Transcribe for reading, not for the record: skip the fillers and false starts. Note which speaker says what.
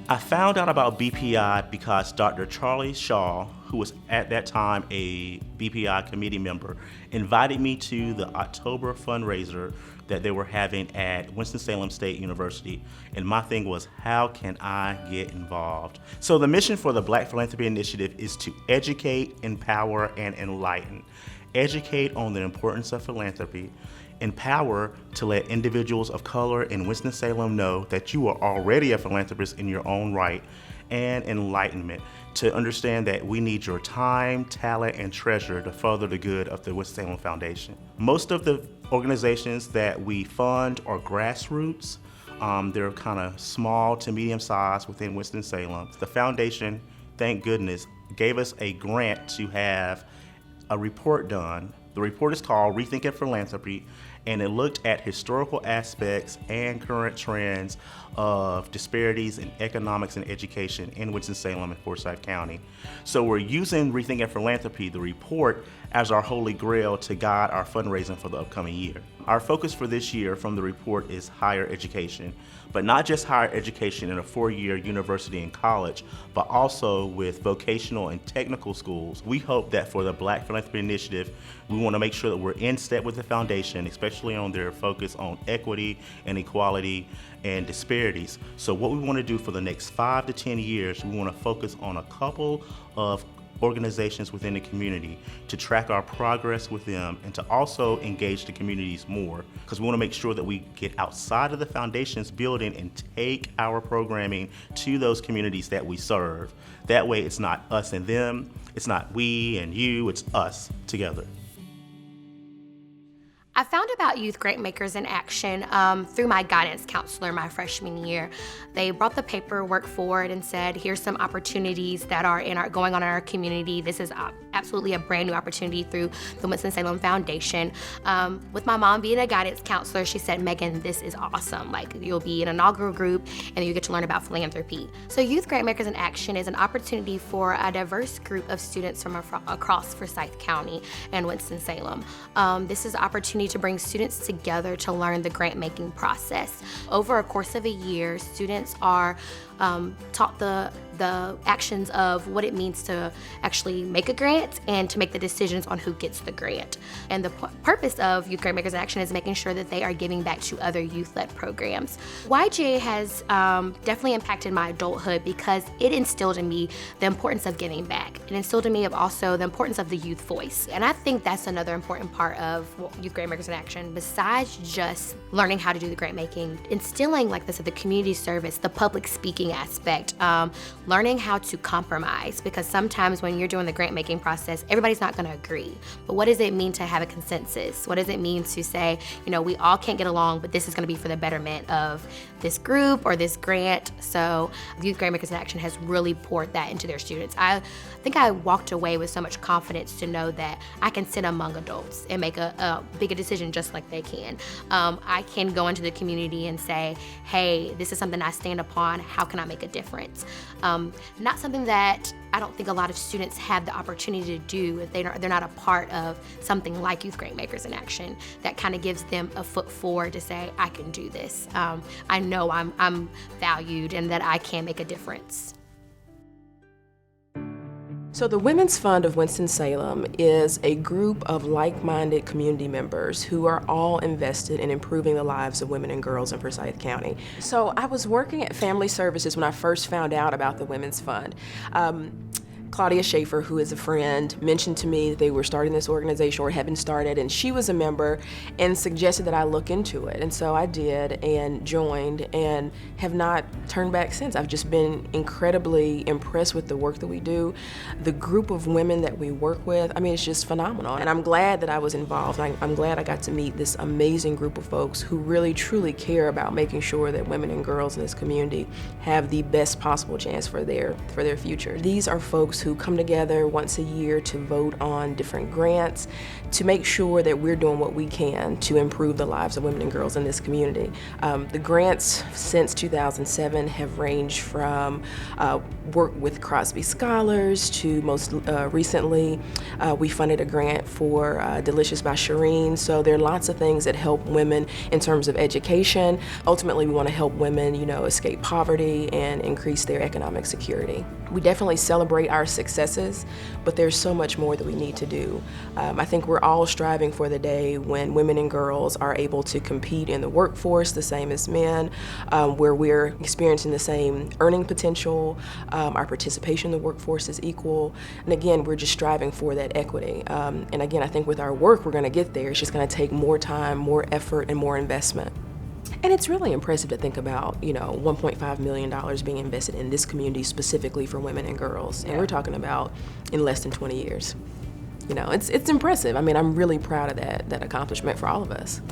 Speaker 1: I found out about BPI because Dr. Charlie Shaw, who was at that time a BPI committee member, invited me to the October fundraiser that they were having at Winston-Salem State University. And my thing was, how can I get involved? So the mission for the Black Philanthropy Initiative is to educate, empower, and enlighten. Educate on the importance of philanthropy, empower to let individuals of color in Winston-Salem know that you are already a philanthropist in your own right, and enlightenment to understand that we need your time, talent, and treasure to further the good of the Winston-Salem Foundation. Most of the organizations that we fund are grassroots. They're kind of small to medium size within Winston-Salem. The foundation, thank goodness, gave us a grant to have a report done. The report is called Rethinking Philanthropy, and it looked at historical aspects and current trends of disparities in economics and education in Winston-Salem and Forsyth County. So we're using Rethinking Philanthropy, the report, as our holy grail to guide our fundraising for the upcoming year. Our focus for this year from the report is higher education, but not just higher education in a 4-year university and college, but also with vocational and technical schools. We hope that for the Black Philanthropy Initiative, we want to make sure that we're in step with the foundation, especially on their focus on equity and equality and disparities. So what we want to do for the next 5 to 10 years, we want to focus on a couple of organizations within the community to track our progress with them and to also engage the communities more, because we want to make sure that we get outside of the foundation's building and take our programming to those communities that we serve. That way it's not us and them, it's not we and you, it's us together.
Speaker 2: I found about Youth Grantmakers in action through my guidance counselor my freshman year. They brought the paperwork forward and said, here's some opportunities that are going on in our community. This is absolutely a brand new opportunity through the Winston-Salem Foundation. With my mom being a guidance counselor, she said, Megan, this is awesome. Like, you'll be in an inaugural group and you get to learn about philanthropy. So Youth Grantmakers in Action is an opportunity for a diverse group of students from across Forsyth County and Winston-Salem. This is an opportunity to bring students together to learn the grant-making process. Over a course of a year, students are taught the actions of what it means to actually make a grant and to make the decisions on who gets the grant. And the purpose of Youth Grantmakers in Action is making sure that they are giving back to other youth-led programs. YGA has definitely impacted my adulthood because it instilled in me the importance of giving back. It instilled in me also the importance of the youth voice. And I think that's another important part of Youth Grantmakers in Action, besides just learning how to do the grant making, instilling, like this, the community service, the public speaking aspect, learning how to compromise, because sometimes when you're doing the grant making process, everybody's not going to agree. But what does it mean to have a consensus? What does it mean to say, we all can't get along, but this is going to be for the betterment of this group or this grant? So Youth Grantmakers in Action has really poured that into their students. I think I walked away with so much confidence to know that I can sit among adults and make a bigger decision just like they can. I can go into the community and say, hey, this is something I stand upon. How can I make a difference? Not something that I don't think a lot of students have the opportunity to do if they're not a part of something like Youth Grantmakers in Action that kind of gives them a foot forward to say, I can do this. I know I'm valued and that I can make a difference.
Speaker 3: So the Women's Fund of Winston-Salem is a group of like-minded community members who are all invested in improving the lives of women and girls in Forsyth County. So I was working at Family Services when I first found out about the Women's Fund. Claudia Schaefer, who is a friend, mentioned to me that they were starting this organization or had been started, and she was a member and suggested that I look into it. And so I did and joined and have not turned back since. I've just been incredibly impressed with the work that we do. The group of women that we work with, it's just phenomenal. And I'm glad that I was involved. I'm glad I got to meet this amazing group of folks who really, truly care about making sure that women and girls in this community have the best possible chance for their future. These are folks groups who come together once a year to vote on different grants to make sure that we're doing what we can to improve the lives of women and girls in this community. The grants since 2007 have ranged from work with Crosby Scholars to most recently we funded a grant for Delicious by Shireen. So there are lots of things that help women in terms of education. Ultimately, we want to help women, escape poverty and increase their economic security. We definitely celebrate our successes, but there's so much more that we need to do. I think we're all striving for the day when women and girls are able to compete in the workforce the same as men, where we're experiencing the same earning potential, our participation in the workforce is equal, and again, we're just striving for that equity. And again, I think with our work, we're going to get there. It's just going to take more time, more effort, and more investment. And it's really impressive to think about, $1.5 million being invested in this community specifically for women and girls. And we're talking about in less than 20 years. It's impressive. I mean, I'm really proud of that accomplishment for all of us.